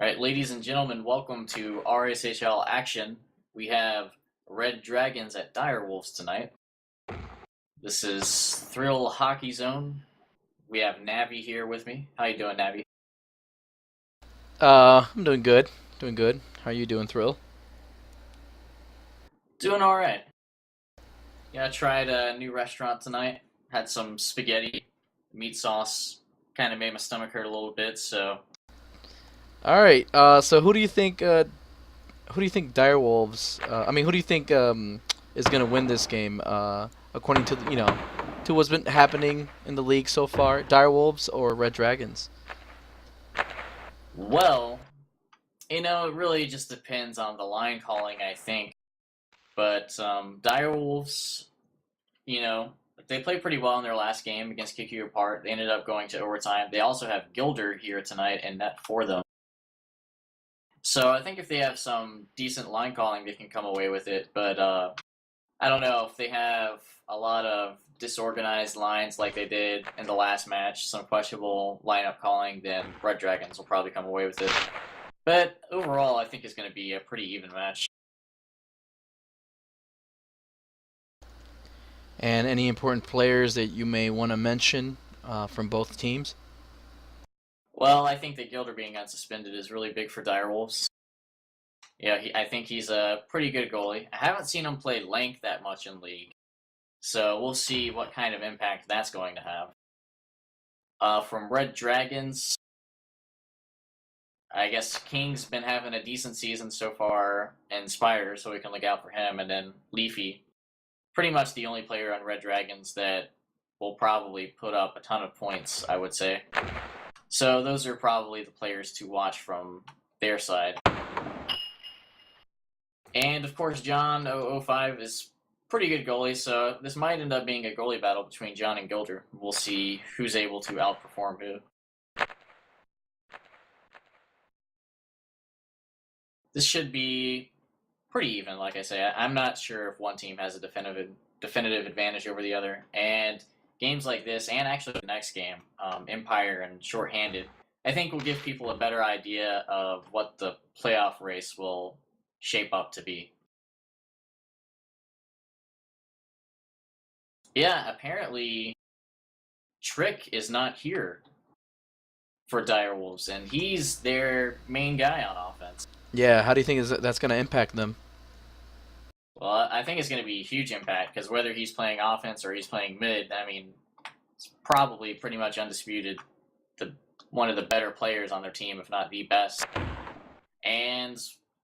All right, ladies and gentlemen, welcome to RSHL action. We have Red Dragons at Direwolves tonight. This is Thrill Hockey Zone. We have Navi here with me. How you doing, Navi? I'm doing good. Doing good. How are you doing, Thrill? Doing all right. Yeah, I tried a new restaurant tonight. Had some spaghetti, meat sauce. Kind of made my stomach hurt a little bit. So, All right. So who do you think? Who do you think Direwolves? Who do you think is gonna win this game? According to to what's been happening in the league so far, Direwolves or Red Dragons? well, it really just depends on the line calling, I think. But Direwolves, you know, they played pretty well in their last game against KQ Apart. They ended up going to overtime. They also have Gilder here tonight and net for them. So I think if they have some decent line calling, they can come away with it. But I don't know if they have a lot of disorganized lines like they did in the last match, some questionable lineup calling, then Red Dragons will probably come away with it. But overall, I think it's going to be a pretty even match. And any important players that you may want to mention from both teams? Well, I think that Gilder being unsuspended is really big for Direwolves. Yeah, I think he's a pretty good goalie. I haven't seen him play length that much in league, so we'll see what kind of impact that's going to have. From Red Dragons, I guess King's been having a decent season so far, and Spider, so we can look out for him. And then Leafy, pretty much the only player on Red Dragons that will probably put up a ton of points, I would say. So those are probably the players to watch from their side. And of course, John 005 is pretty good goalie, so this might end up being a goalie battle between John and Gilder. We'll see who's able to outperform who. This should be pretty even, like I say. I'm not sure if one team has a definitive advantage over the other. And games like this, and actually the next game, Empire and Shorthanded, I think will give people a better idea of what the playoff race will shape up to be. Yeah, apparently Trick is not here for Direwolves, and he's their main guy on offense. Yeah. How do you think that's gonna impact them? Well, I think it's going to be a huge impact because whether he's playing offense or he's playing mid, I mean, it's probably pretty much undisputed one of the better players on their team, if not the best. And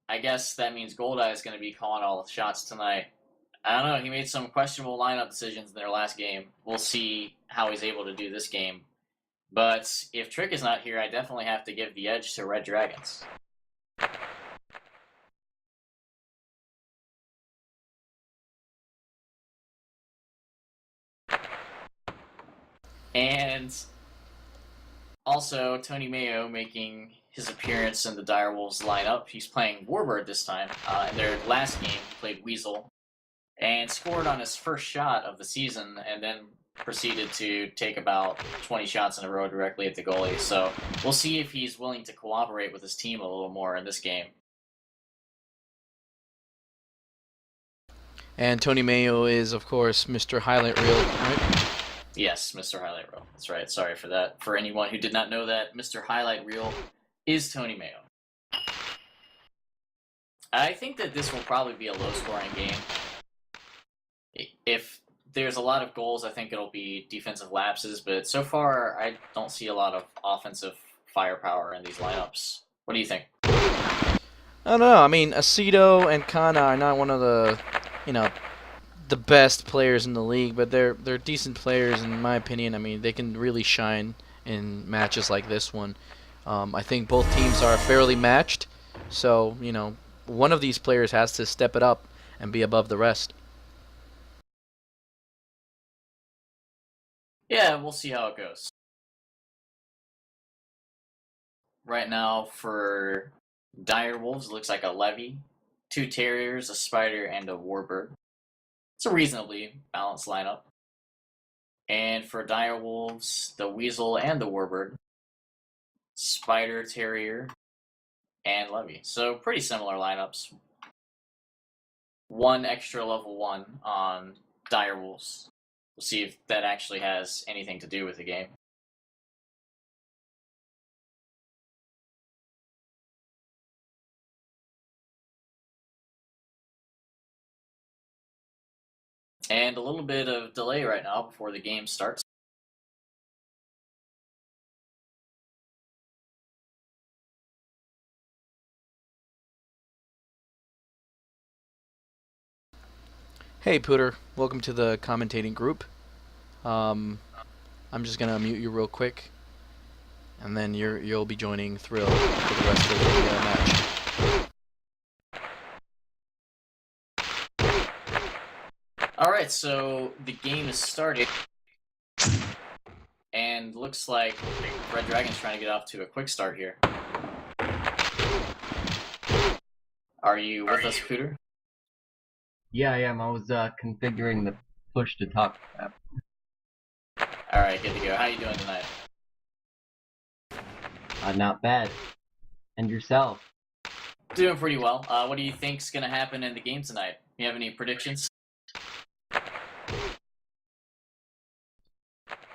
I guess that means Goldeye is going to be calling all the shots tonight. I don't know. He made some questionable lineup decisions in their last game. We'll see how he's able to do this game. But if Trick is not here, I definitely have to give the edge to Red Dragons. And also, Tony Mayo making his appearance in the Direwolves lineup. He's playing Warbird this time. In their last game, he played Weasel and scored on his first shot of the season and then proceeded to take about 20 shots in a row directly at the goalie. So we'll see if he's willing to cooperate with his team a little more in this game. And Tony Mayo is, of course, Mr. Highlight Reel, right? Yes, Mr. Highlight Reel. That's right. Sorry for that. For anyone who did not know that, Mr. Highlight Reel is Tony Mayo. I think that this will probably be a low-scoring game. If there's a lot of goals, I think it'll be defensive lapses, but so far I don't see a lot of offensive firepower in these lineups. What do you think? I don't know. I mean, Aceto and Kana are not one of you know, the best players in the league, but they're decent players in my opinion. I mean, they can really shine in matches like this one. I think both teams are fairly matched, so one of these players has to step it up and be above the rest. Yeah, we'll see how it goes. Right now for Dire Wolves, it looks like a Levy, two Terriers, a Spider, and a Warbird. It's a reasonably balanced lineup. And for Dire Wolves, the Weasel and the Warbird, Spider, Terrier, and Levy. So pretty similar lineups. One extra level 1 on Direwolves. We'll see if that actually has anything to do with the game. And a little bit of delay right now before the game starts. Hey Pooter, welcome to the commentating group. I'm just gonna mute you real quick, and then you'll be joining Thrill for the rest of the match. Alright, so the game is started. And looks like Red Dragon's trying to get off to a quick start here. Are you with us, Pooter? Yeah, I am. I was configuring the push to talk app. Alright, good to go. How you doing tonight? Not bad. And yourself? Doing pretty well. What do you think's gonna happen in the game tonight? You have any predictions?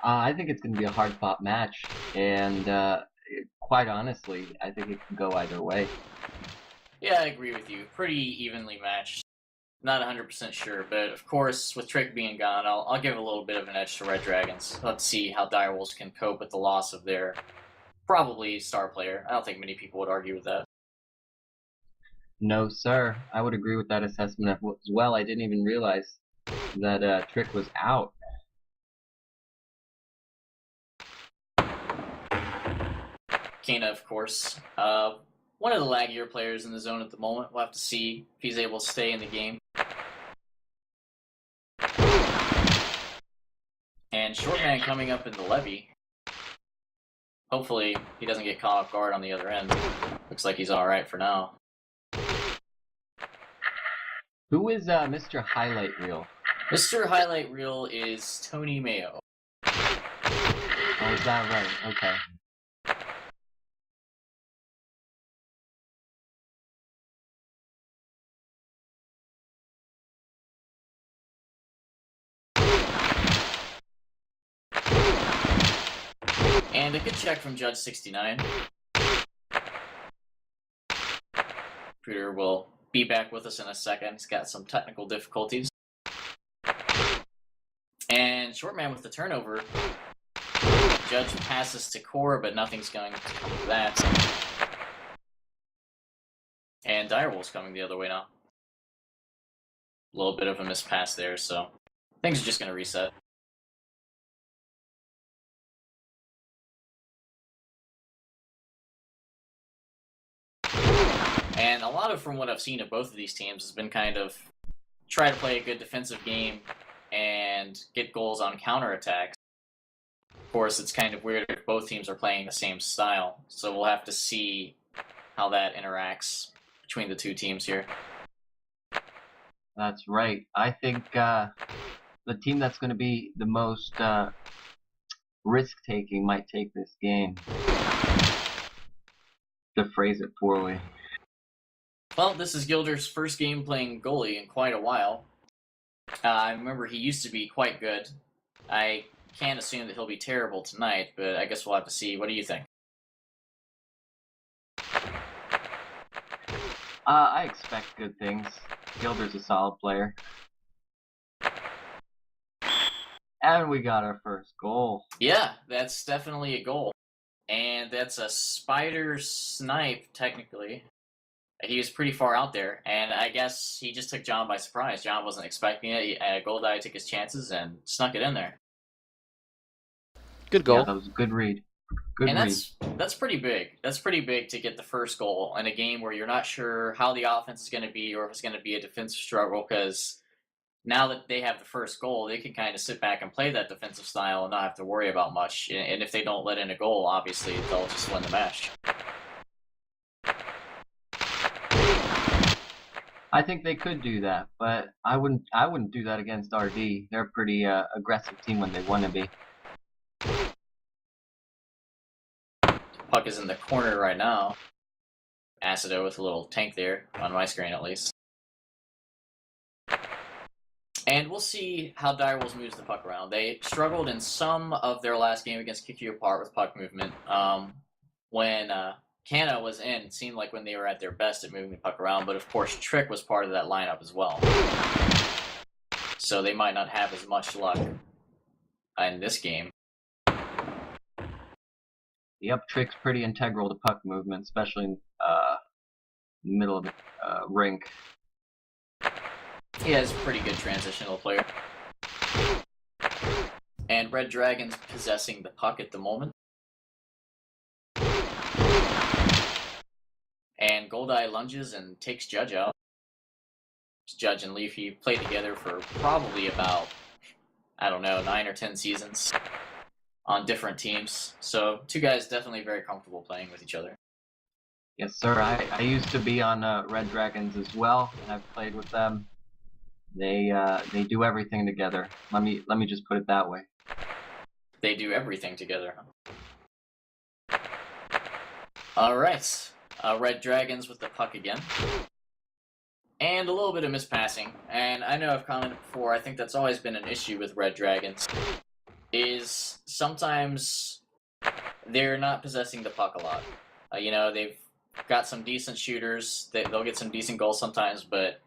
I think it's going to be a hard-fought match, and quite honestly, I think it can go either way. Yeah, I agree with you. Pretty evenly matched. Not 100% sure, but of course, with Trick being gone, I'll give a little bit of an edge to Red Dragons. Let's see how Direwolves can cope with the loss of their probably star player. I don't think many people would argue with that. No, sir. I would agree with that assessment as well. I didn't even realize that Trick was out. Kana, of course. One of the laggier players in the zone at the moment. We'll have to see if he's able to stay in the game. And Shortman coming up in the levy. Hopefully he doesn't get caught off guard on the other end. Looks like he's alright for now. Who is Mr. Highlight Reel? Mr. Highlight Reel is Tony Mayo. Oh, is that right? Okay. And a good check from Judge 69. Peter will be back with us in a second. He's got some technical difficulties. And Shortman with the turnover. Judge passes to Core, but nothing's going to come of that. And Direwolf's coming the other way now. A little bit of a mispass there, so things are just going to reset. And a lot of from what I've seen of both of these teams has been kind of try to play a good defensive game and get goals on counterattacks. Of course, it's kind of weird if both teams are playing the same style, so we'll have to see how that interacts between the two teams here. That's right. I think the team that's going to be the most risk-taking might take this game. To phrase it poorly. Well, this is Gilder's first game playing goalie in quite a while. I remember he used to be quite good. I can't assume that he'll be terrible tonight, but I guess we'll have to see. What do you think? I expect good things. Gilder's a solid player. And we got our first goal. Yeah, that's definitely a goal. And that's a spider snipe, technically. He was pretty far out there, and I guess he just took John by surprise. John wasn't expecting it. Goldeye took his chances and snuck it in there. Good goal. Yeah, that was a good read. Good and read. That's pretty big. That's pretty big to get the first goal in a game where you're not sure how the offense is going to be or if it's going to be a defensive struggle, because now that they have the first goal, they can kind of sit back and play that defensive style and not have to worry about much. And if they don't let in a goal, obviously, they'll just win the match. I think they could do that, but I wouldn't do that against RD. They're a pretty aggressive team when they want to be. Puck is in the corner right now. Acido with a little tank there, on my screen at least. And we'll see how Direwolves moves the puck around. They struggled in some of their last game against Kick You Apart with puck movement. When Canna was in, it seemed like when they were at their best at moving the puck around, but of course Trick was part of that lineup as well. So they might not have as much luck in this game. Yep, Trick's pretty integral to puck movement, especially in middle of the rink. He has a pretty good transitional player. And Red Dragon's possessing the puck at the moment. And Goldeye lunges and takes Judge out. Judge and Leafy played together for probably about, I don't know, 9 or 10 seasons on different teams. So 2 guys definitely very comfortable playing with each other. Yes, sir. I used to be on Red Dragons as well, and I've played with them. They do everything together. Let me just put it that way. They do everything together. All right, Red Dragons with the puck again, and a little bit of mispassing. And I know I've commented before. I think that's always been an issue with Red Dragons. Is sometimes they're not possessing the puck a lot. They've got some decent shooters. They'll get some decent goals sometimes, but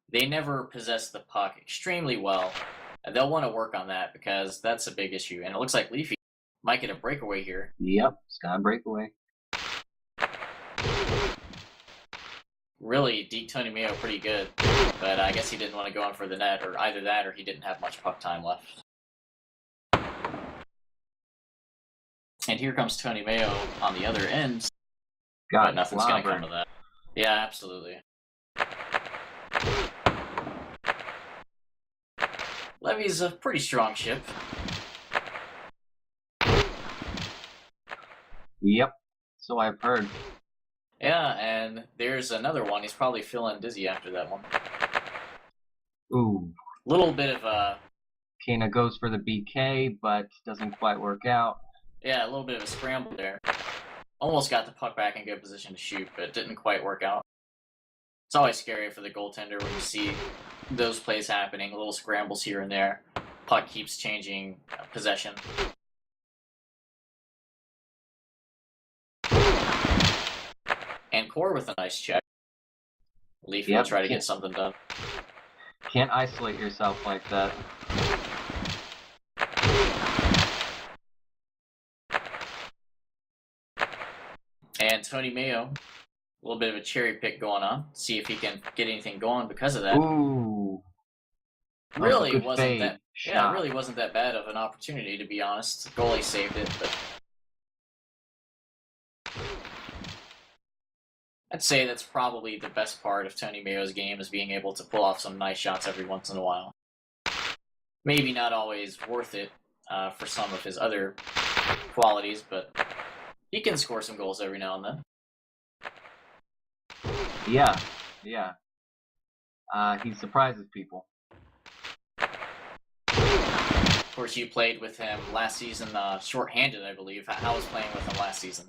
they never possess the puck extremely well. And they'll want to work on that because that's a big issue. And it looks like Leafy might get a breakaway here. Yep, it's got a breakaway. Really, Deke Tony Mayo pretty good, but I guess he didn't want to go in for the net, or either that or he didn't have much puck time left. And here comes Tony Mayo on the other end, but nothing's going to come of that. Yeah, absolutely. Levy's a pretty strong ship. Yep, so I've heard. Yeah, and there's another one. He's probably feeling dizzy after that one. Ooh. Little bit of a... Kana goes for the BK, but doesn't quite work out. Yeah, a little bit of a scramble there. Almost got the puck back in good position to shoot, but it didn't quite work out. It's always scary for the goaltender when you see those plays happening, little scrambles here and there. Puck keeps changing possession. And Core with a nice check. Leafy will try to get something done. Can't isolate yourself like that. And Tony Mayo, a little bit of a cherry pick going on. See if he can get anything going because of that. Ooh. Really wasn't that. Yeah, it really wasn't that bad of an opportunity, to be honest. The goalie saved it, but I'd say that's probably the best part of Tony Mayo's game, is being able to pull off some nice shots every once in a while. Maybe not always worth it for some of his other qualities, but he can score some goals every now and then. Yeah. He surprises people. Of course, you played with him last season, shorthanded, I believe. How was playing with him last season?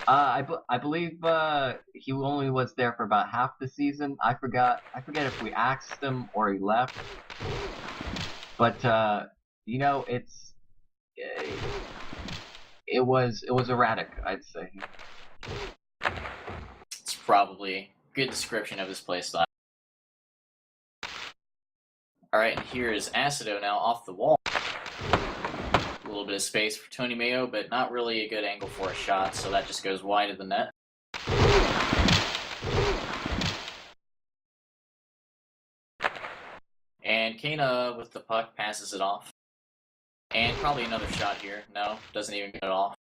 I believe he only was there for about half the season. I forget if we axed him or he left. But it was erratic, I'd say. It's probably a good description of his playstyle. Alright, and here is Acido now off the wall. A little bit of space for Tony Mayo, but not really a good angle for a shot, so that just goes wide of the net. And Kana with the puck passes it off. And probably another shot here. No, doesn't even get it off.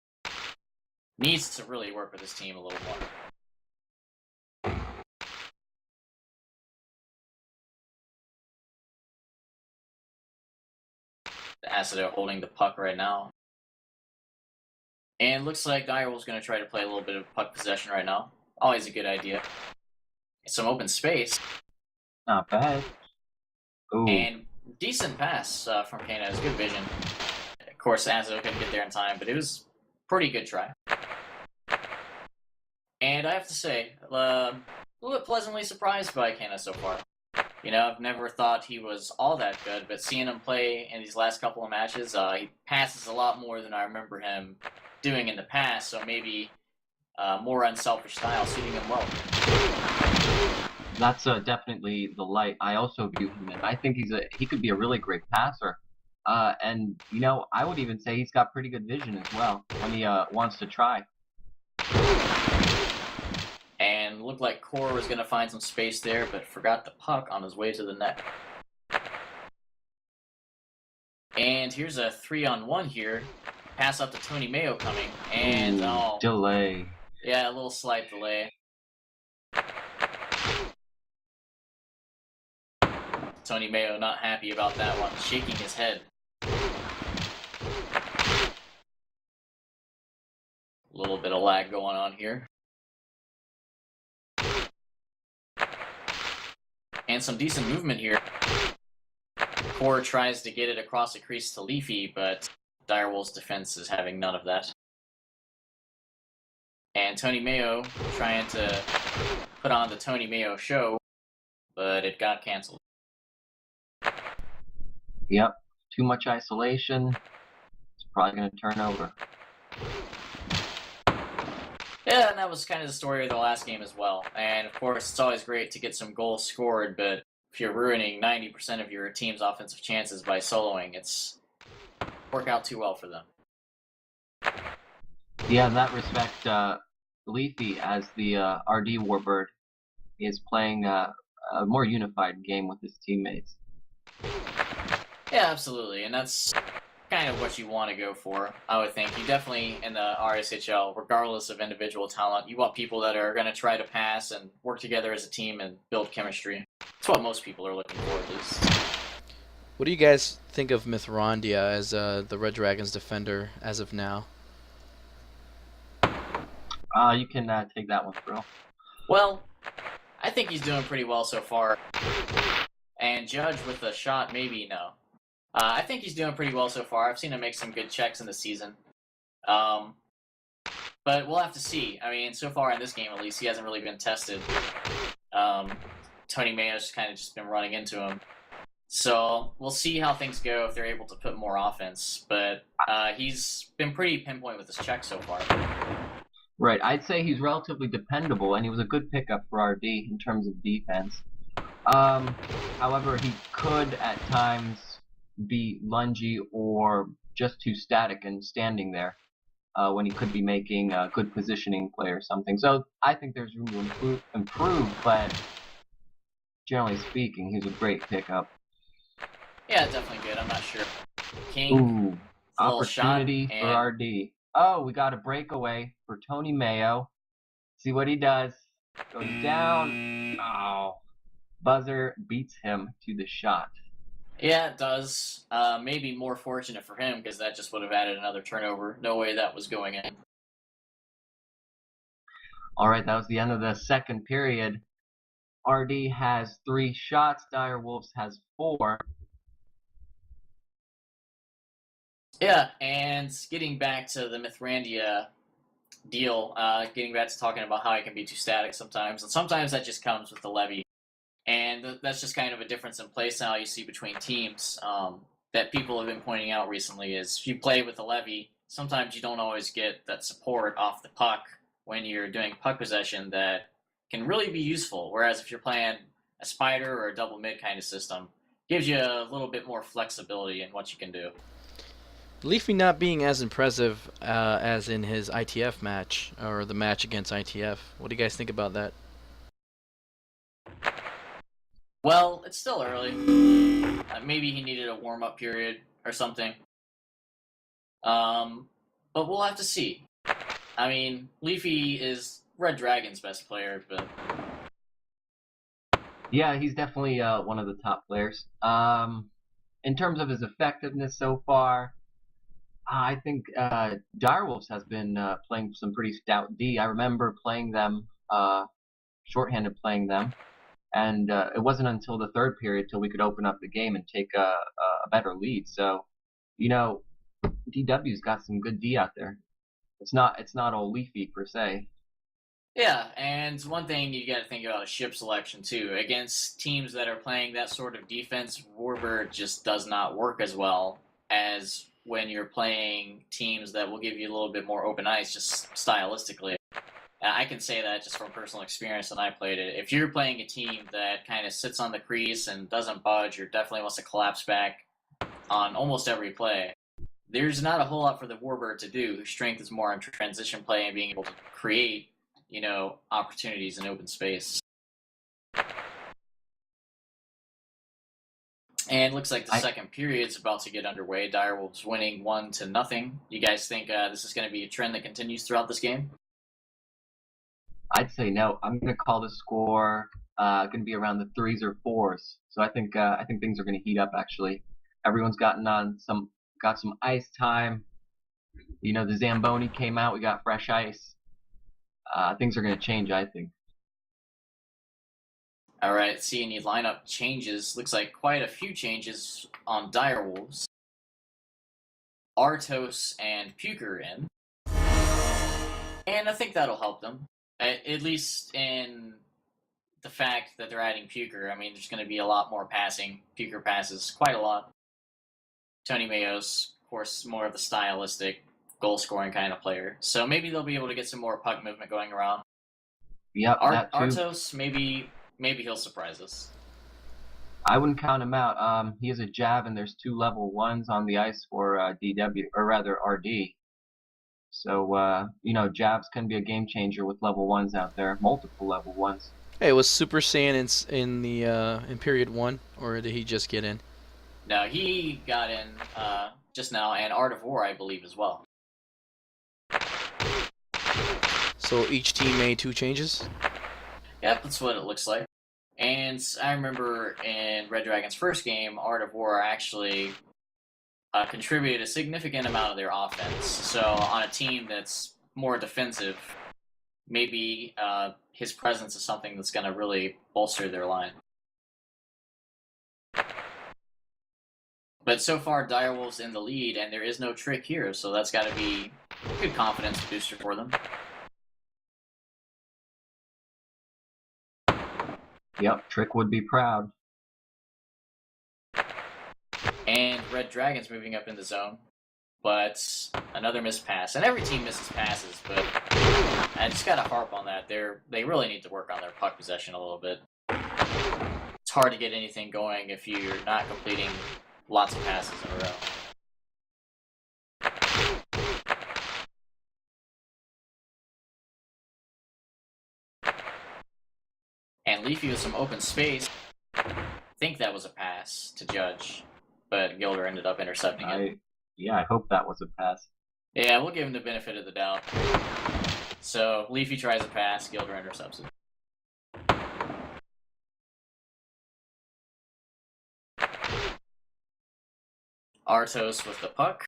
Needs to really work with his team a little more. Acido holding the puck right now. And looks like Direwolf's going to try to play a little bit of puck possession right now. Always a good idea. Some open space. Not bad. Ooh. And decent pass from Kana. It was good vision. Of course, Acido couldn't get there in time, but it was a pretty good try. And I have to say, a little bit pleasantly surprised by Kenna so far. I've never thought he was all that good, but seeing him play in these last couple of matches, he passes a lot more than I remember him doing in the past, so maybe more unselfish style suiting him well. That's definitely the light I also view him in. I think he could be a really great passer. And I would even say he's got pretty good vision as well when he wants to try. And looked like Core was going to find some space there, but forgot the puck on his way to the net. And here's a 3-on-1 here. Pass up to Tony Mayo coming, and delay. Yeah, a little slight delay. Tony Mayo not happy about that one, shaking his head. A little bit of lag going on here. And some decent movement here. Core tries to get it across the crease to Leafy, but Direwolves' defense is having none of that. And Tony Mayo trying to put on the Tony Mayo show, but it got canceled. Yep, too much isolation. It's probably going to turn over. Yeah, and that was kind of the story of the last game as well. And of course, it's always great to get some goals scored, but if you're ruining 90% of your team's offensive chances by soloing, it's work out too well for them. Yeah, in that respect, Leafy, as the RD Warbird, is playing a more unified game with his teammates. Yeah, absolutely, and that's kind of what you want to go for, I would think. You definitely, in the RSHL, regardless of individual talent, you want people that are going to try to pass and work together as a team and build chemistry. That's what most people are looking for, at least. What do you guys think of Mithrandia as the Red Dragons defender as of now? You can take that one, bro. Well, I think he's doing pretty well so far. And Judge with a shot, maybe no. I think he's doing pretty well so far. I've seen him make some good checks in the season. But we'll have to see. I mean, so far in this game, at least, he hasn't really been tested. Tony Mayo's kind of just been running into him. So we'll see how things go if they're able to put more offense. But he's been pretty pinpoint with his checks so far. Right. I'd say he's relatively dependable, and he was a good pickup for RD in terms of defense. However, he could at times be lungy or just too static and standing there when he could be making a good positioning play or something. So I think there's room to improve, but generally speaking, he's a great pickup. Yeah, definitely good. I'm not sure. King, Ooh, opportunity shot, for RD. Oh, we got a breakaway for Tony Mayo. See what he does. Goes down. Oh, buzzer beats him to the shot. Yeah, it does. Maybe more fortunate for him because that just would have added another turnover. No way that was going in. All right, that was the end of the second period. RD has 3 shots. Direwolves has 4. Yeah, and getting back to the Mithrandia deal, getting back to talking about how it can be too static sometimes, and sometimes that just comes with the levy. And that's just kind of a difference in play style you see between teams that people have been pointing out recently is if you play with the levy, sometimes you don't always get that support off the puck when you're doing puck possession that can really be useful. Whereas if you're playing a spider or a double mid kind of system, it gives you a little bit more flexibility in what you can do. Leafy not being as impressive as in his ITF match, or the match against ITF. What do you guys think about that? Well, it's still early. Maybe he needed a warm-up period or something. But we'll have to see. I mean, Leafy is Red Dragon's best player, but... Yeah, he's definitely one of the top players. In terms of his effectiveness so far, I think Direwolves has been playing some pretty stout D. I remember playing them, shorthanded playing them, and it wasn't until the third period till we could open up the game and take a better lead. So, DW's got some good D out there. It's not all Leafy per se. Yeah, and one thing you got to think about is ship selection too. Against teams that are playing that sort of defense, Warbird just does not work as well as when you're playing teams that will give you a little bit more open ice, just stylistically. I can say that just from personal experience when I played it. If you're playing a team that kind of sits on the crease and doesn't budge or definitely wants to collapse back on almost every play, there's not a whole lot for the Warbird to do, whose strength is more in transition play and being able to create, opportunities in open space. And looks like the second period's about to get underway. Direwolves winning 1-0. You guys think this is going to be a trend that continues throughout this game? I'd say no. I'm going to call the score going to be around the 3s or 4s. So I think things are going to heat up. Actually, everyone's got some ice time. The Zamboni came out. We got fresh ice. Things are going to change, I think. All right, see any lineup changes. Looks like quite a few changes on Direwolves. Artos and Puker in. And I think that'll help them. At least in the fact that they're adding Puker. I mean, there's going to be a lot more passing. Puker passes quite a lot. Tony Mayo's, of course, more of the stylistic, goal-scoring kind of player. So maybe they'll be able to get some more puck movement going around. Yep, that too. Artos, maybe he'll surprise us. I wouldn't count him out. He has a jab, and there's 2 level 1s on the ice for DW, or rather RD. So, jabs can be a game changer with level 1s out there, multiple level 1s. Hey, was Super Saiyan in period 1, or did he just get in? No, he got in just now, and Art of War, I believe, as well. So each team made 2 changes? Yep, that's what it looks like. And I remember in Red Dragon's first game, Art of War actually contributed a significant amount of their offense. So on a team that's more defensive, maybe his presence is something that's going to really bolster their line. But so far, Direwolves in the lead, and there is no trick here, so that's got to be a good confidence booster for them. Yep, Trick would be proud. And Red Dragon's moving up in the zone, but another missed pass. And every team misses passes, but I just got to harp on that. They really need to work on their puck possession a little bit. It's hard to get anything going if you're not completing lots of passes in a row. And Leafy with some open space. I think that was a pass to Judge, but Gilder ended up intercepting it. Yeah, I hope that was a pass. Yeah, we'll give him the benefit of the doubt. So Leafy tries a pass, Gilder intercepts it. Artos with the puck.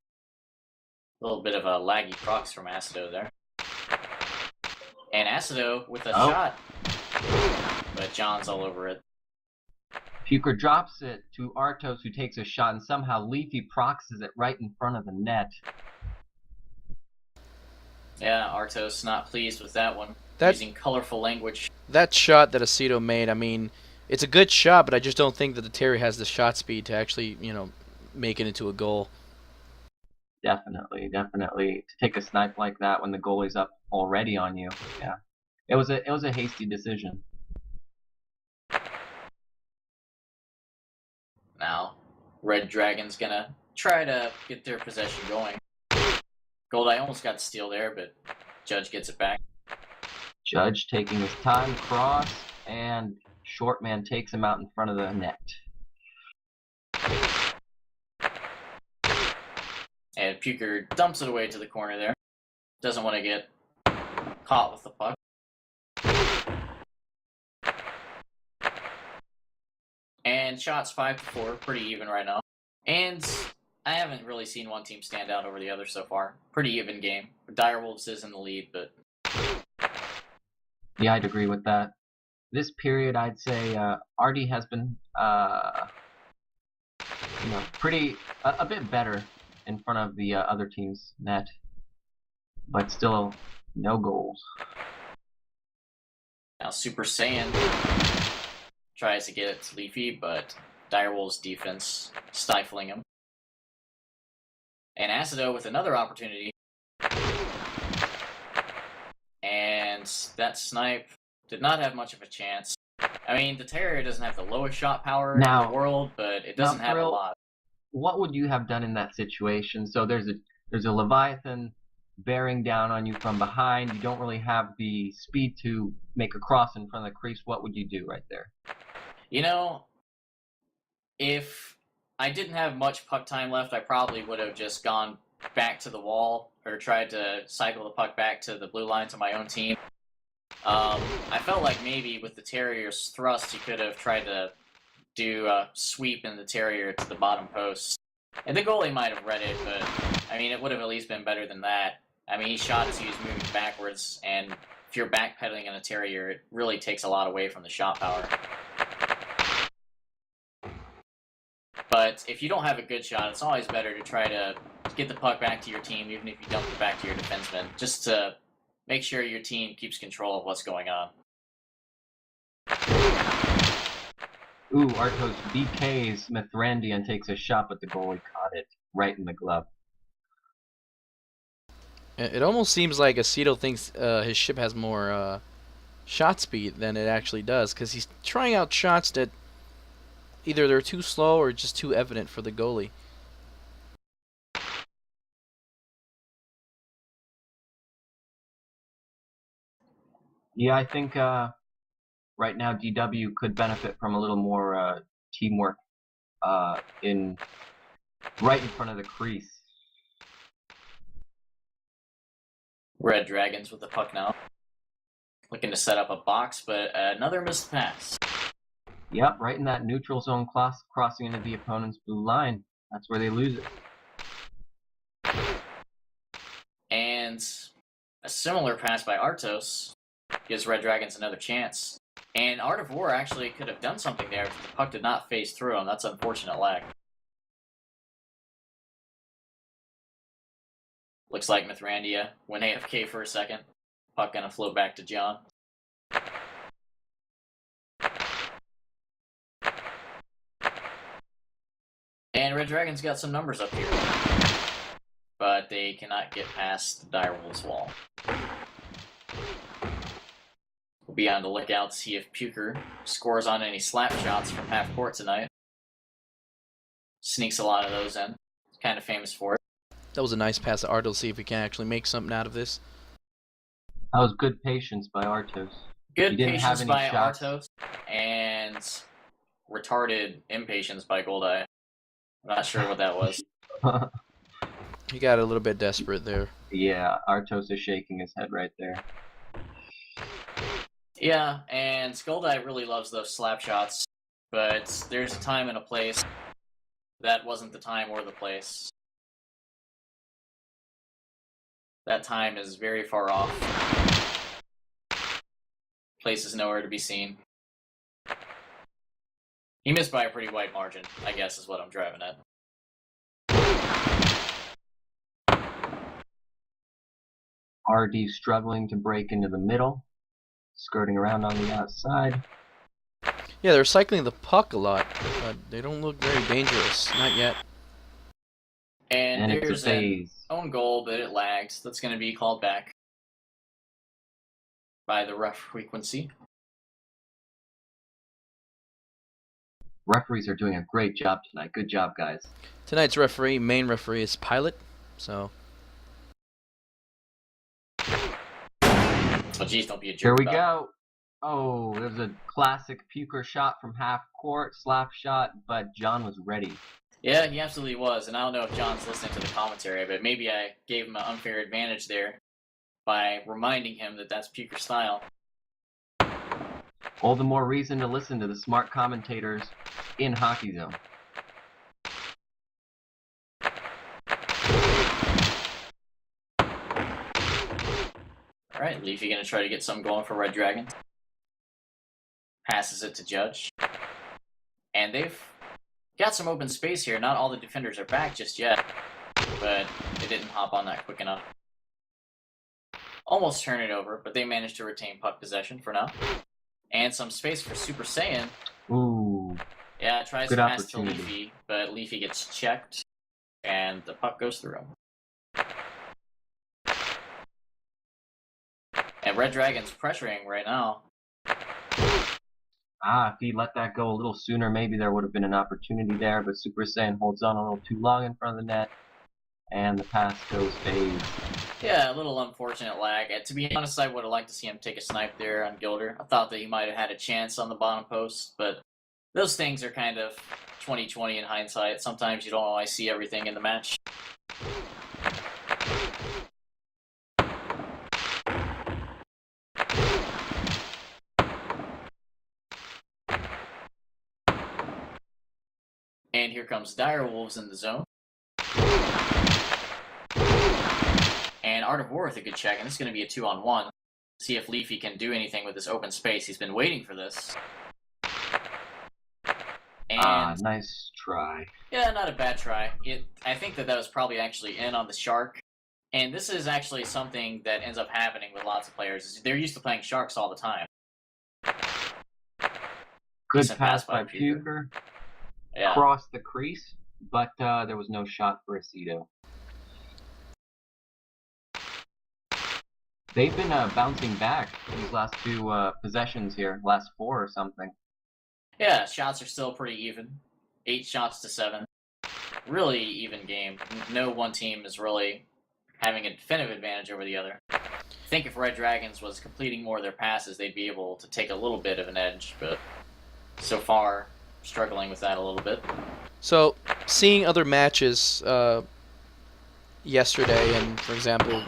A little bit of a laggy procs from Acido there. And Acido with a shot. But John's all over it. Puker drops it to Artos, who takes a shot, and somehow Leafy proxes it right in front of the net. Yeah, Artos not pleased with that one. Using colorful language. That shot that Acido made, I mean, it's a good shot, but I just don't think that the Terry has the shot speed to actually, make it into a goal. Definitely. To take a snipe like that when the goalie's up already on you, yeah. It was a hasty decision. Now, Red Dragon's gonna try to get their possession going. Goldeye almost got the steal there, but Judge gets it back. Judge taking his time, cross, and short man takes him out in front of the net. And Puker dumps it away to the corner there. Doesn't want to get caught with the puck. And shots 5-4, pretty even right now. And I haven't really seen one team stand out over the other so far. Pretty even game. Direwolves is in the lead, but... Yeah, I'd agree with that. This period, I'd say RD has been, a bit better in front of the other team's net, but still no goals. Now Super Saiyan tries to get it to Leafy, but Direwolf's defense stifling him. And Acido with another opportunity. And that snipe did not have much of a chance. I mean, the Terrier doesn't have the lowest shot power in the world, but it doesn't have a lot. What would you have done in that situation? So there's a Leviathan bearing down on you from behind. You don't really have the speed to make a cross in front of the crease. What would you do right there? You know, if I didn't have much puck time left, I probably would have just gone back to the wall or tried to cycle the puck back to the blue line to my own team. I felt like maybe with the Terrier's thrust, he could have tried to do a sweep in the Terrier to the bottom post. And the goalie might have read it, but I mean, it would have at least been better than that. I mean, he shot as he was moving backwards, and if you're backpedaling in a Terrier, it really takes a lot away from the shot power. But if you don't have a good shot, it's always better to try to get the puck back to your team, even if you dump it back to your defenseman, just to make sure your team keeps control of what's going on. Ooh, Artos BKs Mithrandy and takes a shot, but the goalie caught it right in the glove. It almost seems like Aceto thinks his ship has more shot speed than it actually does, because he's trying out shots that either they're too slow or just too evident for the goalie. Yeah, I think right now DW could benefit from a little more teamwork right in front of the crease. Red Dragons with the puck now. Looking to set up a box, but another missed pass. Yep, right in that neutral zone crossing into the opponent's blue line. That's where they lose it. And a similar pass by Artos gives Red Dragons another chance. And Art of War actually could have done something there if the puck did not phase through him. That's unfortunate lag. Looks like Mithrandia went AFK for a second. Puck gonna float back to John. And Red Dragons got some numbers up here. But they cannot get past the Direwolves wall. We'll be on the lookout to see if Puker scores on any slap shots from half court tonight. Sneaks a lot of those in. Kind of famous for it. That was a nice pass to Artos, see if he can actually make something out of this. That was good patience by Artos. Good patience by Artos, and retarded impatience by Goldeye. I'm not sure what that was. He got a little bit desperate there. Yeah, Artos is shaking his head right there. Yeah, and Goldeye really loves those slap shots, but there's a time and a place. That wasn't the time or the place. That time is very far off. Place is nowhere to be seen. He missed by a pretty wide margin, I guess is what I'm driving at. RD struggling to break into the middle, skirting around on the outside. Yeah, they're cycling the puck a lot, but they don't look very dangerous. Not yet. And it's there's a phase. An own goal, but it lags. That's going to be called back by the ref frequency. Referees are doing a great job tonight. Good job, guys. Tonight's main referee is Pilot, so... Oh, geez, don't be a jerk. Here we go. Oh, there's a classic Puker shot from half court, slap shot, but John was ready. Yeah, he absolutely was, and I don't know if John's listening to the commentary, but maybe I gave him an unfair advantage there by reminding him that that's Puker's style. All the more reason to listen to the smart commentators in Hockey Zone. Alright, Leafy gonna try to get something going for Red Dragons. Passes it to Judge. And they've got some open space here. Not all the defenders are back just yet, but they didn't hop on that quick enough. Almost turn it over, but they managed to retain puck possession for now. And some space for Super Saiyan. Ooh. Yeah, tries Good to pass to opportunity. Leafy, but Leafy gets checked, and the puck goes through him. And Red Dragon's pressuring right now. If he let that go a little sooner, maybe there would have been an opportunity there, but Super Saiyan holds on a little too long in front of the net, and the pass goes phased. Yeah, a little unfortunate lag. To be honest, I would have liked to see him take a snipe there on Gilder. I thought that he might have had a chance on the bottom post, but those things are kind of 20/20 in hindsight. Sometimes you don't always see everything in the match. And here comes Direwolves in the zone. And Art of War with a good check, and this is going to be a 2-on-1. See if Leafy can do anything with this open space. He's been waiting for this. And nice try. yeah, not a bad try. I think that was probably actually in on the Shark. And this is actually something that ends up happening with lots of players. They're used to playing Sharks all the time. Good Decent pass by Puker. Yeah. Crossed the crease, but there was no shot for Aceto. They've been bouncing back these last two possessions here, last 4 or something. Yeah, shots are still pretty even. 8 shots to 7. Really even game. No one team is really having a definitive advantage over the other. I think if Red Dragons was completing more of their passes, they'd be able to take a little bit of an edge, but so far, struggling with that a little bit. So, seeing other matches yesterday and, for example,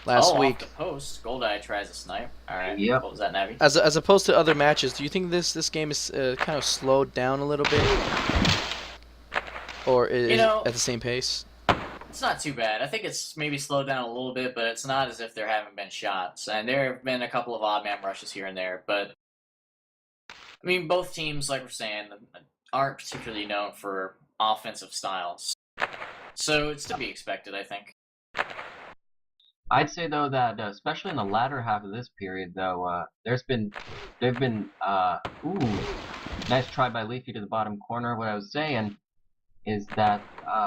last week. Off the post, Goldeye tries a snipe. All right. Yep. What was that, Navi? As opposed to other matches, do you think this game is kind of slowed down a little bit, or is it at the same pace? It's not too bad. I think it's maybe slowed down a little bit, but it's not as if there haven't been shots. And there have been a couple of odd man rushes here and there, but I mean, both teams, like we're saying, aren't particularly known for offensive styles, so it's to be expected, I think. I'd say though that especially in the latter half of this period, though, they've been nice try by Leafy to the bottom corner. What I was saying is that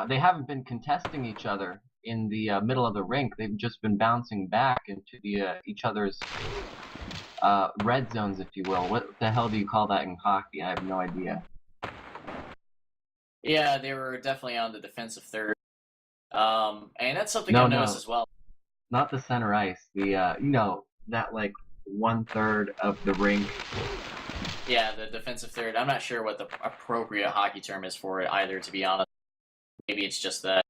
they haven't been contesting each other in the middle of the rink. They've just been bouncing back into the each other's red zones, if you will. What the hell do you call that in hockey? I have no idea. Yeah, they were definitely on the defensive third, and that's something I've noticed as well. Not the center ice. The that like 1/3 of the rink. Yeah, the defensive third. I'm not sure what the appropriate hockey term is for it either, to be honest. Maybe it's just that.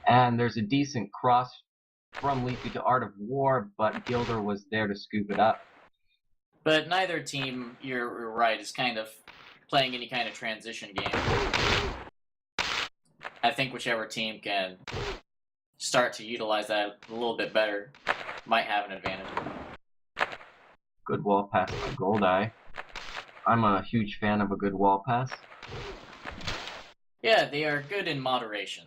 And there's a decent cross from Leafy to Art of War, but Gilder was there to scoop it up. But neither team, you're right, is kind of playing any kind of transition game. I think whichever team can start to utilize that a little bit better might have an advantage. Good wall pass by Goldeye. I'm a huge fan of a good wall pass. Yeah, they are good in moderation.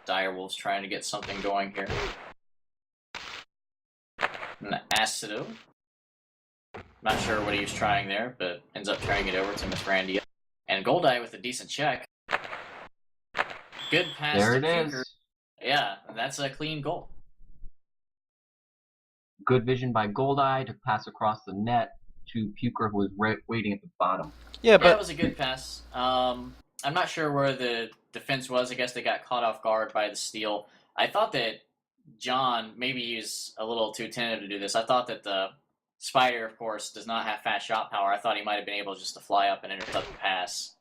Direwolves trying to get something going here. And Acido. Not sure what he was trying there, but ends up trying it over to Mithrandia. And Goldeye with a decent check. Good pass there to it Puker. is. Yeah, that's a clean goal. Good vision by Goldeye to pass across the net to Puker, who was waiting at the bottom. Yeah, it was a good pass. I'm not sure where the defense was. I guess they got caught off guard by the steal. I thought that John, maybe he's a little too tentative to do this. I thought that the Spider, of course, does not have fast shot power. I thought he might have been able just to fly up and intercept the pass.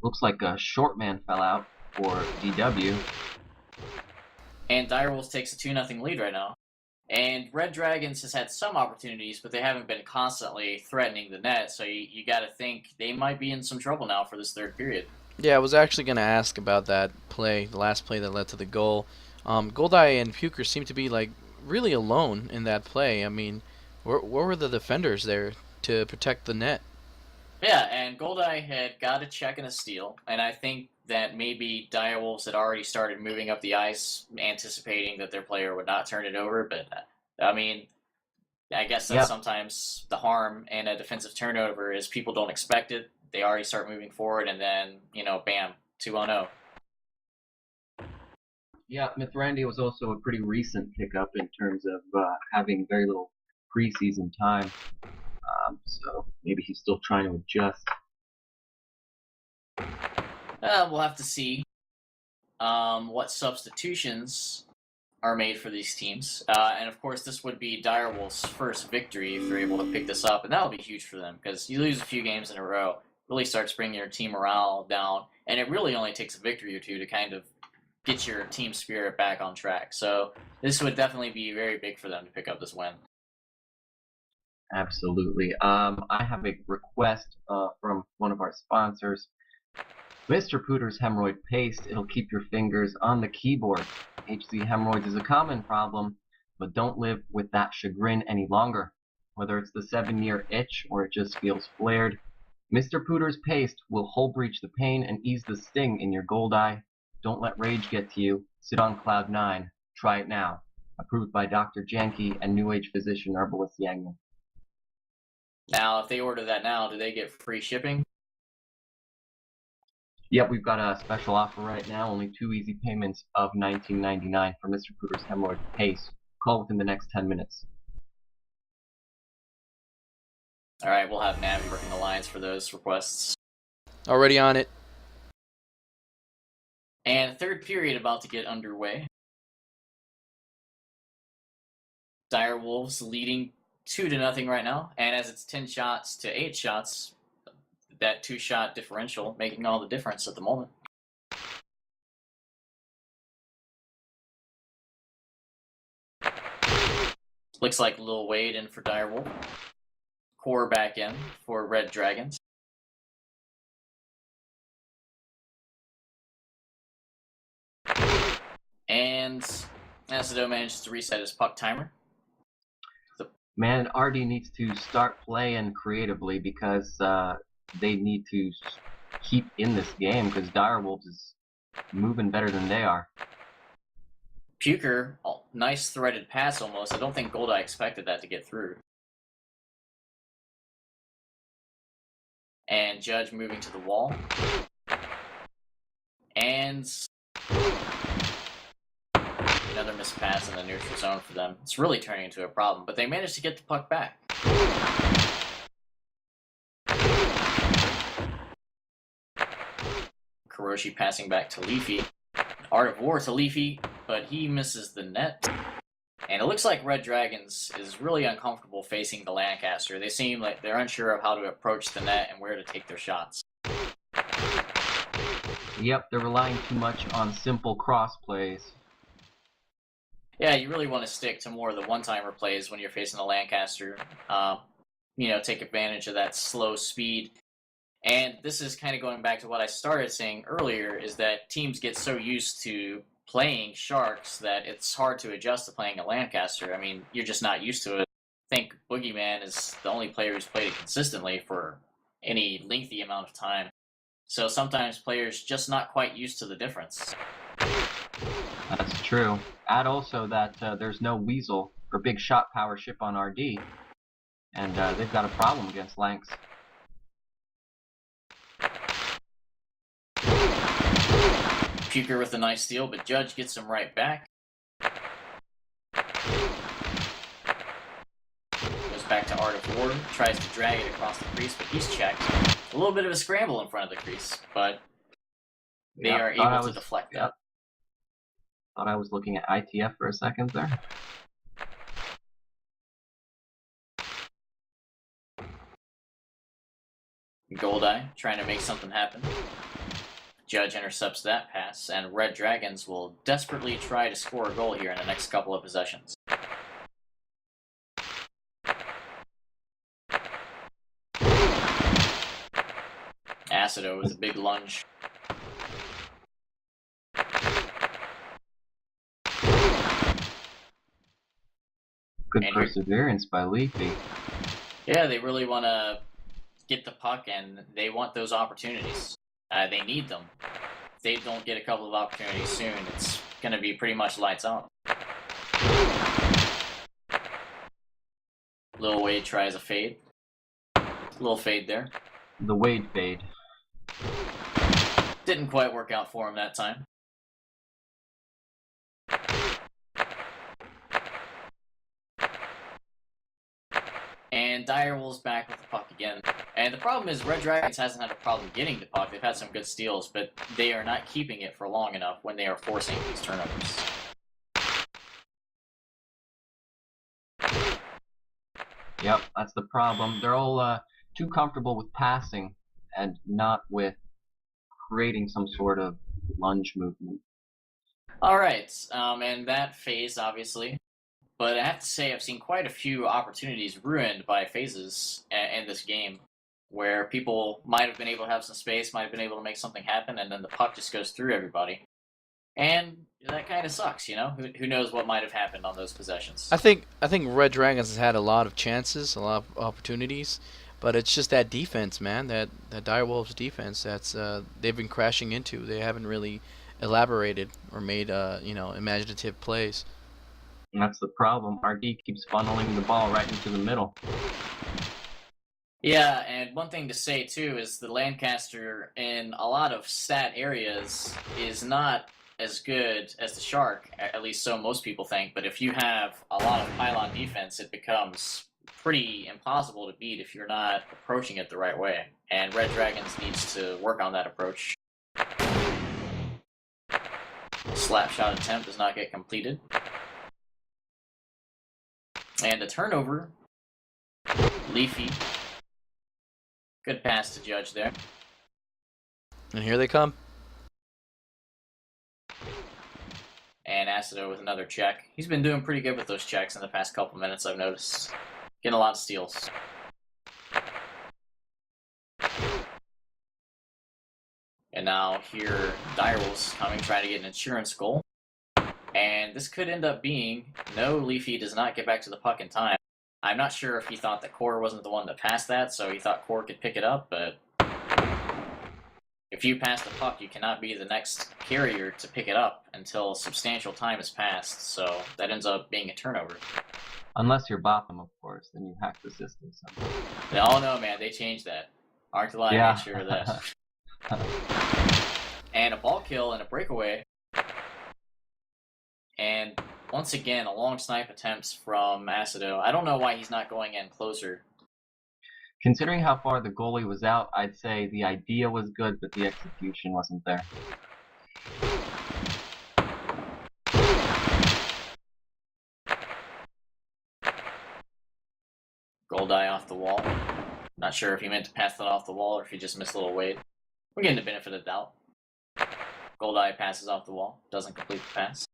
Looks like a short man fell out for DW. And Direwolves takes a 2-0 lead right now. And Red Dragons has had some opportunities, but they haven't been constantly threatening the net, so you got to think they might be in some trouble now for this third period. Yeah, I was actually going to ask about that play, the last play that led to the goal. Goldeye and Puker seem to be like really alone in that play. I mean, where were the defenders there to protect the net? Yeah, and Goldeye had got a check and a steal, and I think that maybe Direwolves had already started moving up the ice, anticipating that their player would not turn it over. But I mean, I guess that's Yep. sometimes the harm in a defensive turnover is people don't expect it. They already start moving forward, and then bam, 2-0. Yeah, Mithrandia was also a pretty recent pickup in terms of having very little preseason time. So maybe he's still trying to adjust. We'll have to see what substitutions are made for these teams. And of course, this would be Direwolves' first victory if they're able to pick this up, and that'll be huge for them because you lose a few games in a row, really starts bringing your team morale down, and it really only takes a victory or two to kind of get your team spirit back on track. So this would definitely be very big for them to pick up this win. Absolutely. I have a request from one of our sponsors. Mr. Pooter's Hemorrhoid Paste. It'll keep your fingers on the keyboard. HZ hemorrhoids is a common problem, but don't live with that chagrin any longer. Whether it's the 7-year itch or it just feels flared, Mr. Pooter's Paste will hole breach the pain and ease the sting in your gold eye. Don't let rage get to you. Sit on cloud 9. Try it now. Approved by Dr. Janke and New Age physician herbalist Yangman. Now, if they order that now, do they get free shipping? Yep, we've got a special offer right now. Only 2 easy payments of $19.99 for Mr. Pooter's Hemorrhoid Paste. Call within the next 10 minutes. All right, we'll have Navi working the lines for those requests. Already on it. And third period about to get underway. Direwolves leading 2-0 right now, and as it's 10 shots to 8 shots, that 2-shot differential making all the difference at the moment. Looks like Lil Wade in for Direwolf. Core back in for Red Dragons. And Acido manages to reset his puck timer. Man, RD needs to start playing creatively because they need to keep in this game because Direwolves is moving better than they are. Puker, nice threaded pass almost. I don't think Goldeye expected that to get through. And Judge moving to the wall. And another missed pass in the neutral zone for them. It's really turning into a problem, but they managed to get the puck back. Kuroshi passing back to Leafy. Art of War to Leafy, but he misses the net. And it looks like Red Dragons is really uncomfortable facing the Lancaster. They seem like they're unsure of how to approach the net and where to take their shots. Yep, they're relying too much on simple cross plays. Yeah, you really want to stick to more of the one-timer plays when you're facing the Lancaster. Take advantage of that slow speed. And this is kind of going back to what I started saying earlier, is that teams get so used to playing Sharks that it's hard to adjust to playing a Lancaster. I mean, you're just not used to it. I think Boogeyman is the only player who's played it consistently for any lengthy amount of time. So sometimes players just not quite used to the difference. That's true. Add also that there's no Weasel or big shot power ship on RD, and they've got a problem against Lanks. Puker with a nice steal, but Judge gets him right back. Goes back to Art of War, tries to drag it across the crease, but he's checked. A little bit of a scramble in front of the crease, but they are able to deflect that. Thought I was looking at ITF for a second there. Goldeye trying to make something happen. Judge intercepts that pass, and Red Dragons will desperately try to score a goal here in the next couple of possessions. Acido with a big lunge. Good perseverance by Leafy. Yeah, they really want to get the puck, and they want those opportunities. They need them. If they don't get a couple of opportunities soon, it's going to be pretty much lights out. Lil Wade tries a fade. Little fade there. The Wade fade. Didn't quite work out for him that time. And Direwolves back with the puck again. And the problem is Red Dragons hasn't had a problem getting the puck. They've had some good steals, but they are not keeping it for long enough when they are forcing these turnovers. Yep, that's the problem. They're all too comfortable with passing and not with creating some sort of lunge movement. Alright, and that phase, obviously. But I have to say, I've seen quite a few opportunities ruined by phases in this game, where people might have been able to have some space, might have been able to make something happen, and then the puck just goes through everybody. And that kind of sucks, you know? Who knows what might have happened on those possessions? I think Red Dragons has had a lot of chances, a lot of opportunities, but it's just that defense, man. That Direwolves defense that's they've been crashing into. They haven't really elaborated or made imaginative plays. And that's the problem. RD keeps funneling the ball right into the middle. Yeah, and one thing to say, too, is the Lancaster in a lot of stat areas is not as good as the Shark, at least so most people think, but if you have a lot of pylon defense, it becomes pretty impossible to beat if you're not approaching it the right way, and Red Dragons needs to work on that approach. Slap shot attempt does not get completed. And a turnover. Leafy. Good pass to Judge there. And here they come. And Acido with another check. He's been doing pretty good with those checks in the past couple minutes, I've noticed. Getting a lot of steals. And now here, Direwolves coming, trying to get an insurance goal. And this could end up being, no, Leafy does not get back to the puck in time. I'm not sure if he thought that Core wasn't the one that passed that, so he thought Core could pick it up, but if you pass the puck, you cannot be the next carrier to pick it up until substantial time has passed, so that ends up being a turnover. Unless you're Botham, of course, then you hack the system somehow. Oh no, man, they changed that. Arctolai made sure of that. And a ball kill and a breakaway. And once again, a long snipe attempts from Acido. I don't know why he's not going in closer. Considering how far the goalie was out, I'd say the idea was good, but the execution wasn't there. Goldeye off the wall. Not sure if he meant to pass that off the wall or if he just missed a little weight. We're getting the benefit of the doubt. Goldeye passes off the wall. Doesn't complete the pass.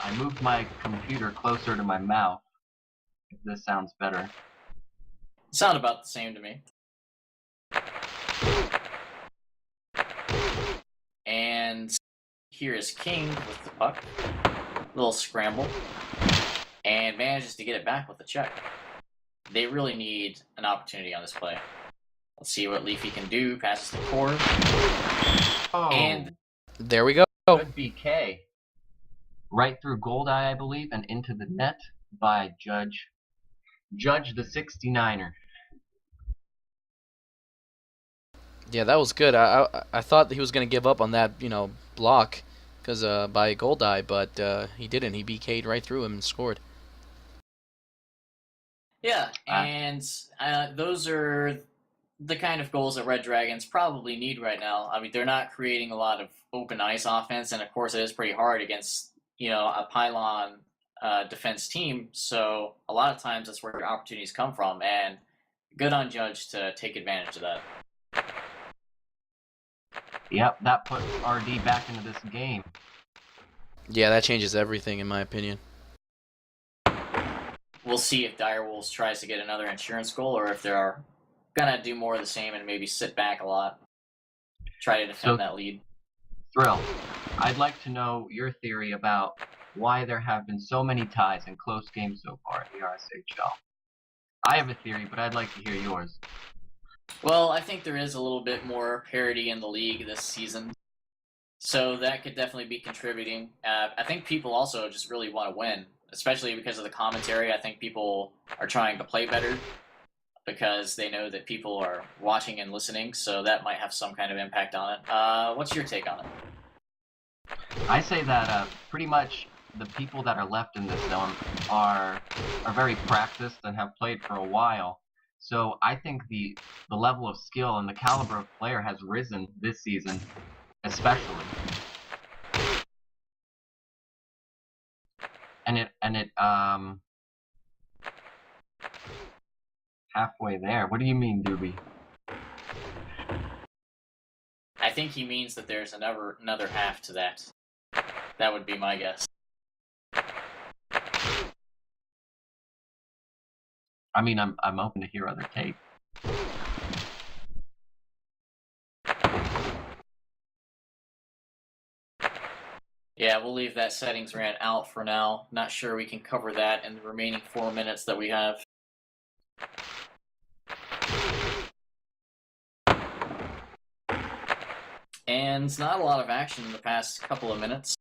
I moved my computer closer to my mouth. If this sounds better. Sound about the same to me. And here is King with the puck. Little scramble. And manages to get it back with the check. They really need an opportunity on this play. Let's see what Leafy can do. Passes to Core. Oh, And There we go. good BK. Right through Goldeye, I believe, and into the net by Judge the 69er. Yeah, that was good. I thought that he was gonna give up on that block because by Goldeye, but he didn't. He BK'd right through him and scored. yeah, and those are the kind of goals that Red Dragons probably need right now. I mean, they're not creating a lot of open ice offense, and of course it is pretty hard against a pylon defense team, so a lot of times that's where your opportunities come from, and good on Judge to take advantage of that. Yep, that puts RD back into this game. Yeah, that changes everything in my opinion. We'll see if Direwolves tries to get another insurance goal, or if they're gonna do more of the same and maybe sit back a lot, try to defend that lead. Thrill, I'd like to know your theory about why there have been so many ties and close games so far in the RSHL. I have a theory, but I'd like to hear yours. Well, I think there is a little bit more parity in the league this season, so that could definitely be contributing. I think people also just really want to win, especially because of the commentary. I think people are trying to play better because they know that people are watching and listening, so that might have some kind of impact on it. What's your take on it? I say that pretty much the people that are left in this zone are very practiced and have played for a while. So I think the level of skill and the caliber of player has risen this season, especially. And it halfway there. What do you mean, Doobie? I think he means that there's another half to that. That would be my guess. I mean, I'm open to hear other takes. Yeah, we'll leave that settings rant out for now. Not sure we can cover that in the remaining 4 minutes that we have. And not a lot of action in the past couple of minutes.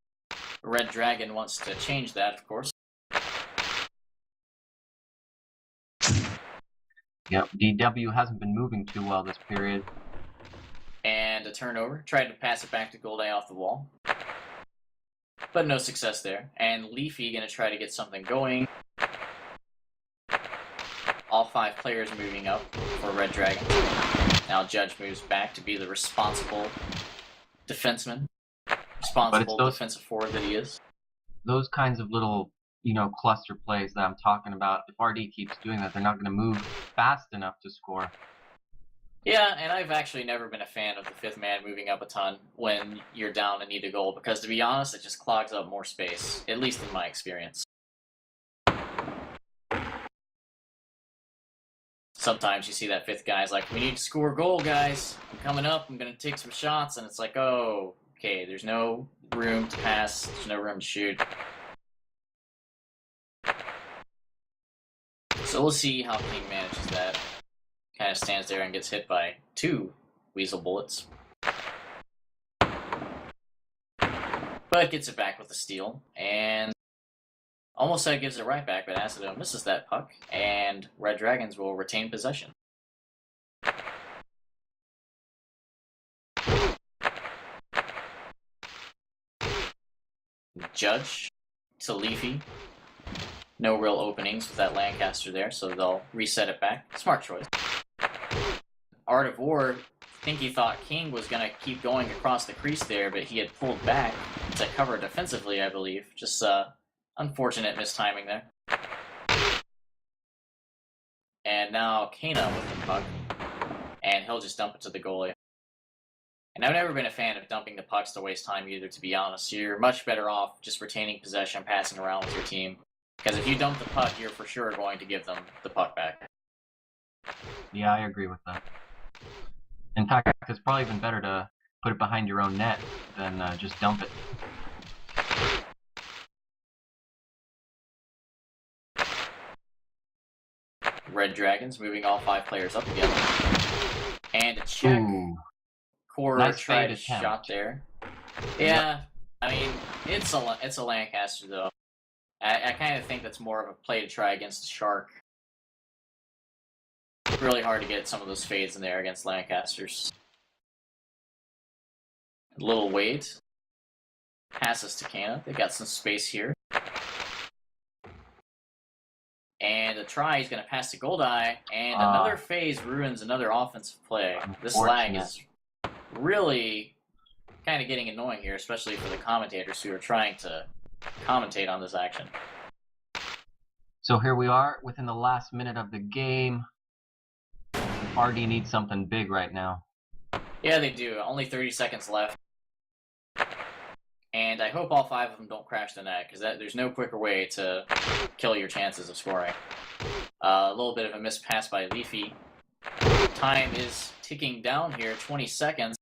Red Dragon wants to change that, of course. Yep, DW hasn't been moving too well this period. And a turnover. Tried to pass it back to Golday off the wall. But no success there. And Leafy going to try to get something going. All 5 players moving up for Red Dragon. Now Judge moves back to be the responsible defenseman. Responsible defensive forward that he is. Those kinds of little, cluster plays that I'm talking about, if RD keeps doing that, they're not going to move fast enough to score. Yeah, and I've actually never been a fan of the 5th man moving up a ton when you're down and need a goal, because to be honest, it just clogs up more space, at least in my experience. Sometimes you see that 5th guy's like, we need to score a goal, guys. I'm coming up, I'm going to take some shots, and it's like, oh, okay, there's no room to pass, there's no room to shoot. So we'll see how King manages that. Kind of stands there and gets hit by 2 weasel bullets. But gets it back with a steal, and almost gives it right back, but Acido misses that puck, and Red Dragons will retain possession. Judge to Leafy. No real openings with that Lancaster there, so they'll reset it back. Smart choice. Art of War, I think he thought King was going to keep going across the crease there, but he had pulled back to cover defensively, I believe. Just unfortunate mistiming there. And now Kana with the puck, and he'll just dump it to the goalie. And I've never been a fan of dumping the pucks to waste time either, to be honest. You're much better off just retaining possession, passing around with your team. Because if you dump the puck, you're for sure going to give them the puck back. Yeah, I agree with that. In fact, it's probably even better to put it behind your own net than just dump it. Red Dragons moving all 5 players up again. And a check. Ooh. Core Nice tried a attempt. shot there. Yeah, I mean, it's a Lancaster, though. I kind of think that's more of a play to try against the Shark. Really hard to get some of those fades in there against Lancasters. Little Wade passes to Kana. They got some space here. And a try, he's going to pass to Goldeye, and another phase ruins another offensive play. This lag is really kind of getting annoying here, especially for the commentators who are trying to commentate on this action. So here we are within the last minute of the game. RD needs something big right now. Yeah, they do. Only 30 seconds left. And I hope all 5 of them don't crash the net, because there's no quicker way to kill your chances of scoring. A little bit of a missed pass by Leafy. Time is ticking down here, 20 seconds.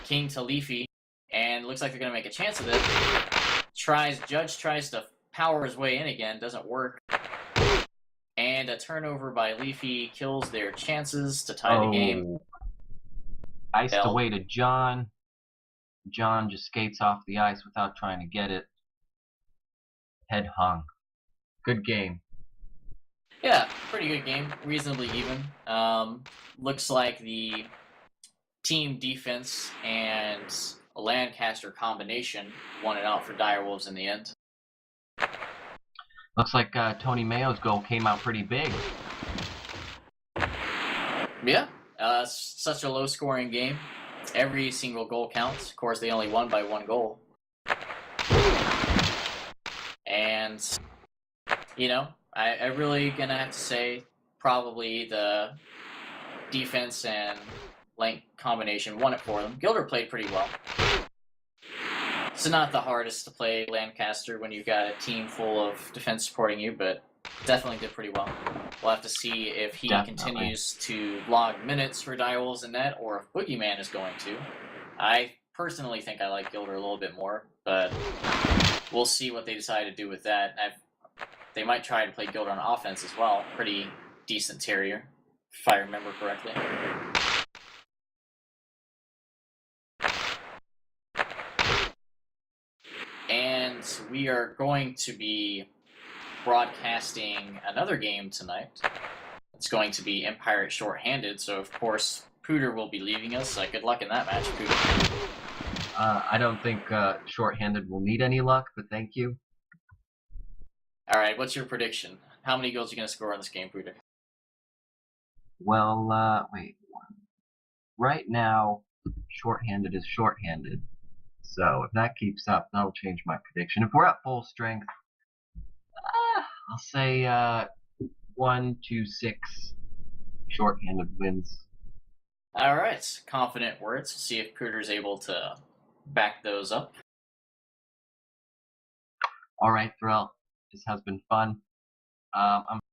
King to Leafy, and looks like they're going to make a chance of it. Judge tries to power his way in again, doesn't work. And a turnover by Leafy kills their chances to tie the game. Iced Bell. away to John. John just skates off the ice without trying to get it. Head hung. Good game. Yeah, pretty good game. Reasonably even. Looks like the team defense and a Lancaster combination won it out for Direwolves in the end. Looks like Tony Mayo's goal came out pretty big. Yeah, such a low-scoring game. Every single goal counts. Of course, they only won by 1 goal. And, you know, I really gonna have to say probably the defense and length combination won it for them. Gilder played pretty well. It's not the hardest to play Lancaster when you've got a team full of defense supporting you, but definitely did pretty well. We'll have to see if he continues to log minutes for Direwolves in net, or if Boogeyman is going to. I personally think I like Gilder a little bit more, but we'll see what they decide to do with that. They might try to play Gilder on offense as well. Pretty decent terrier, if I remember correctly. And we are going to be broadcasting another game tonight. It's going to be Empire shorthanded, so of course Pooter will be leaving us. Good luck in that match, Pooter. I don't think shorthanded will need any luck, but thank you. Alright, what's your prediction? How many goals are you going to score in this game, Pooter? Well, wait. Right now, shorthanded is shorthanded. So if that keeps up, that'll change my prediction. If we're at full strength, I'll say 1-6 shorthanded wins. Alright, confident words. See if Pooter's able to back those up. Alright, Threll. This has been fun. I'm